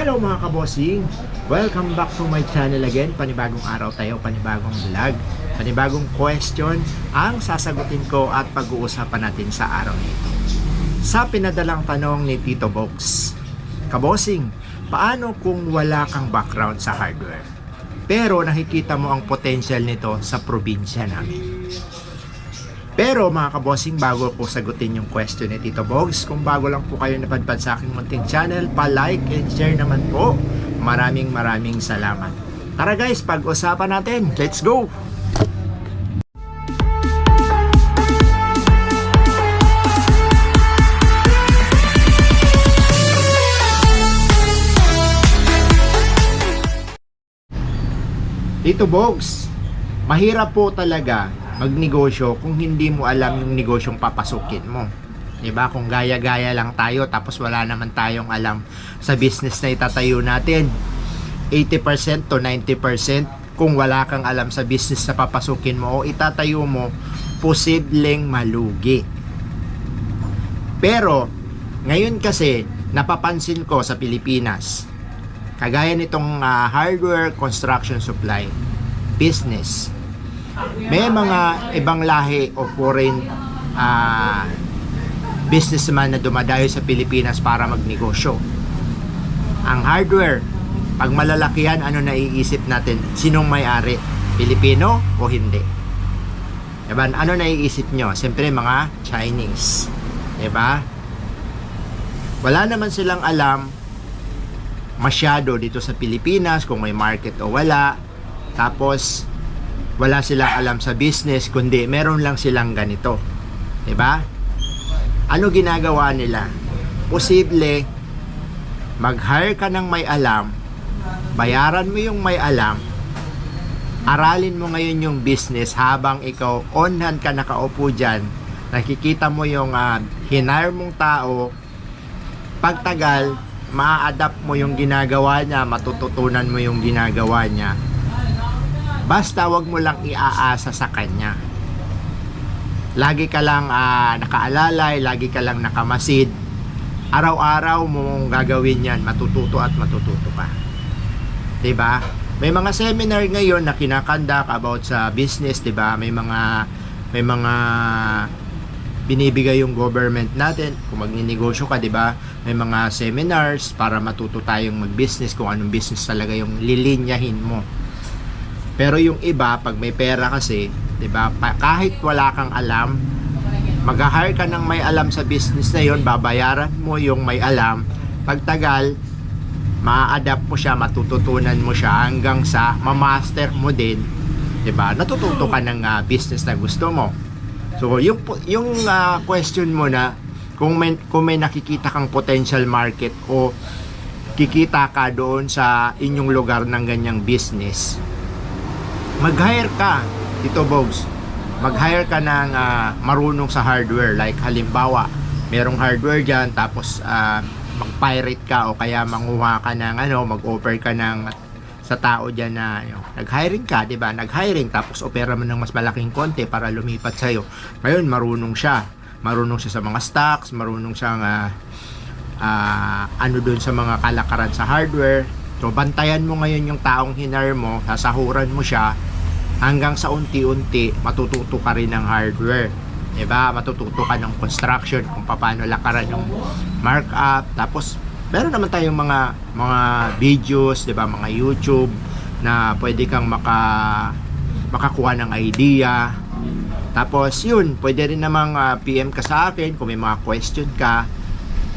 Hello mga kabossing! Welcome back to my channel again. Panibagong araw tayo, panibagong vlog, panibagong question ang sasagutin ko at pag-uusapan natin sa araw nito. Sa pinadalang tanong ni Tito Box, kabossing, paano kung wala kang background sa hardware? Pero nakikita mo ang potential nito sa probinsya namin. Pero mga kabossing, bago po sagutin yung question ni Tito Bogs, kung bago lang po kayo napadpad sa aking munting channel, pa-like and share naman po. Maraming salamat. Tara guys, pag-usapan natin. Let's go! Tito Bogs, mahirap po talaga magnegosyo kung hindi mo alam yung negosyong papasukin mo. 'Di ba? Kung gaya-gaya lang tayo tapos wala naman tayong alam sa business na itatayo natin, 80% to 90% kung wala kang alam sa business na papasukin mo o itatayo mo, posibleng malugi. Pero ngayon kasi napapansin ko sa Pilipinas, kagaya nitong hardware construction supply business, may mga ibang lahi o foreign businessman na dumadayo sa Pilipinas para magnegosyo. Ang hardware, pag malalakihan, ano naiisip natin? Sinong may-ari? Pilipino o hindi? Diba? Ano naiisip nyo? Siyempre mga Chinese. Diba? Wala naman silang alam masyado dito sa Pilipinas kung may market o wala. Tapos wala silang alam sa business, kundi meron lang silang ganito. 'Di ba? Ano ginagawa nila? Posible mag-hire ka ng may alam, bayaran mo yung may alam, aralin mo ngayon yung business habang ikaw on hand ka nakaupo dyan, nakikita mo yung hinire mong tao, pagtagal, ma-adapt mo yung ginagawa niya, matututunan mo yung ginagawa niya. Basta wag mo lang iaasa sa kanya. Lagi ka lang nakaalalay, lagi ka lang nakamasid. Araw-araw mong gagawin yan, matututo at matututo ka. 'Di ba? May mga seminar ngayon na kinakandak about sa business, 'di ba? May mga binibigay yung government natin kung magninegosyo ka, 'di ba? May mga seminars para matuto tayong mag-business, kung anong business talaga yung lilinyahin mo. Pero yung iba, pag may pera kasi, 'di ba? Kahit wala kang alam, mag-hire ka ng may alam sa business na 'yon, babayaran mo yung may alam. Pagtagal, ma-adapt mo siya, matututunan mo siya hanggang sa ma-master mo din, 'di ba? Natututo ka ng business na gusto mo. So, yung question mo na kung may nakikita kang potential market o kikita ka doon sa inyong lugar ng ganyang business, mag-hire ka, Tito Bogs. Mag-hire ka ng marunong sa hardware. Like halimbawa, merong hardware dyan, tapos mag-pirate ka o kaya manguha ka ng mag-offer ka ng sa tao dyan na nag-hiring ka, diba? Nag-hiring, tapos opera mo ng mas malaking konti para lumipat sa'yo. Ngayon, marunong siya. Marunong siya sa mga stocks, marunong siyang doon sa mga kalakaran sa hardware. So, bantayan mo ngayon yung taong hinar mo, sasahuran mo siya, hanggang sa unti-unti matututo ka rin ng hardware, diba? Matututo ka ng construction, kung paano lakaran yung markup. Tapos meron naman tayong mga videos, diba? Mga YouTube na pwede kang makakuha ng idea. Tapos yun, pwede rin namang PM ka sa akin kung may mga question ka,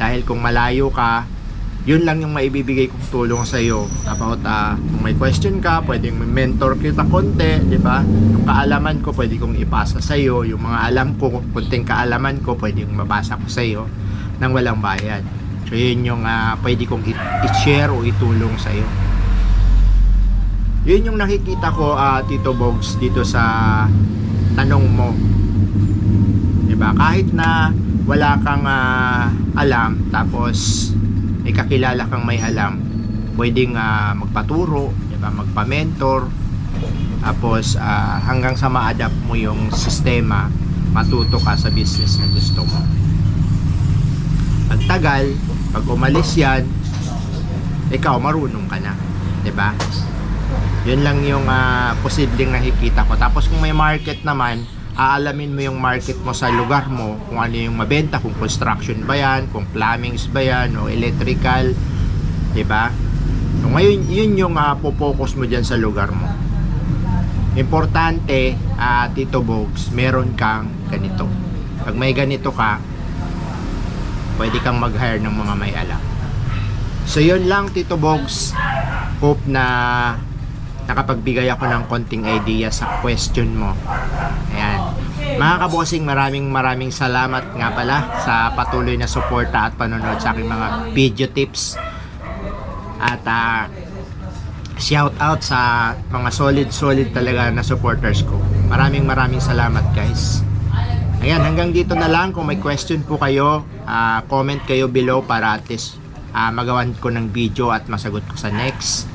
dahil kung malayo ka, yun lang yung maibibigay kong tulong sa iyo about kung may question ka, pwedeng mentor kita konti, di ba? Yung kaalaman ko pwede kong ipasa sa iyo, yung mga alam ko, kunting kaalaman ko pwedeng mabasa ko sa iyo nang walang bayad. So yun yung pwede kong i-share o itulong sa iyo. Yun yung nakikita ko, Tito Bogs, dito sa tanong mo. Di ba? Kahit na wala kang alam, tapos may kakilala kang may alam, pwedeng magpaturo, diba? Magpa-mentor, tapos hanggang sa ma-adapt mo yung sistema, matuto ka sa business na gusto mo. Pagtagal, pag umalis yan, ikaw marunong ka na, 'di ba? Yun lang yung posibleng nakikita ko. Tapos kung may market naman, aalamin mo yung market mo sa lugar mo, kung ano yung mabenta, kung construction ba yan, kung plumbings ba yan, o electrical, 'di ba? So ngayon, yun yung po-focus mo dyan sa lugar mo. Importante, Tito Bogs, meron kang ganito. Pag may ganito ka, pwede kang mag-hire ng mga may alam. So yun lang, Tito Bogs. Hope na nakapagbigay ako ng konting idea sa question mo. Ayan. Mga kabosing, maraming salamat nga pala sa patuloy na suporta at panonood sa aking mga video tips. At shout out sa mga solid talaga na supporters ko. Maraming salamat, guys. Ayan, hanggang dito na lang. Kung may question po kayo, comment kayo below para at least magawan ko ng video at masagot ko sa next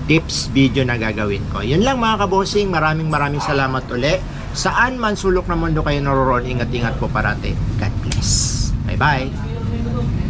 tips video na gagawin ko. Yun lang mga kabosing, maraming salamat uli. Saan man sulok ng mundo kayo naroroon, ingat po parati. God bless. Bye bye.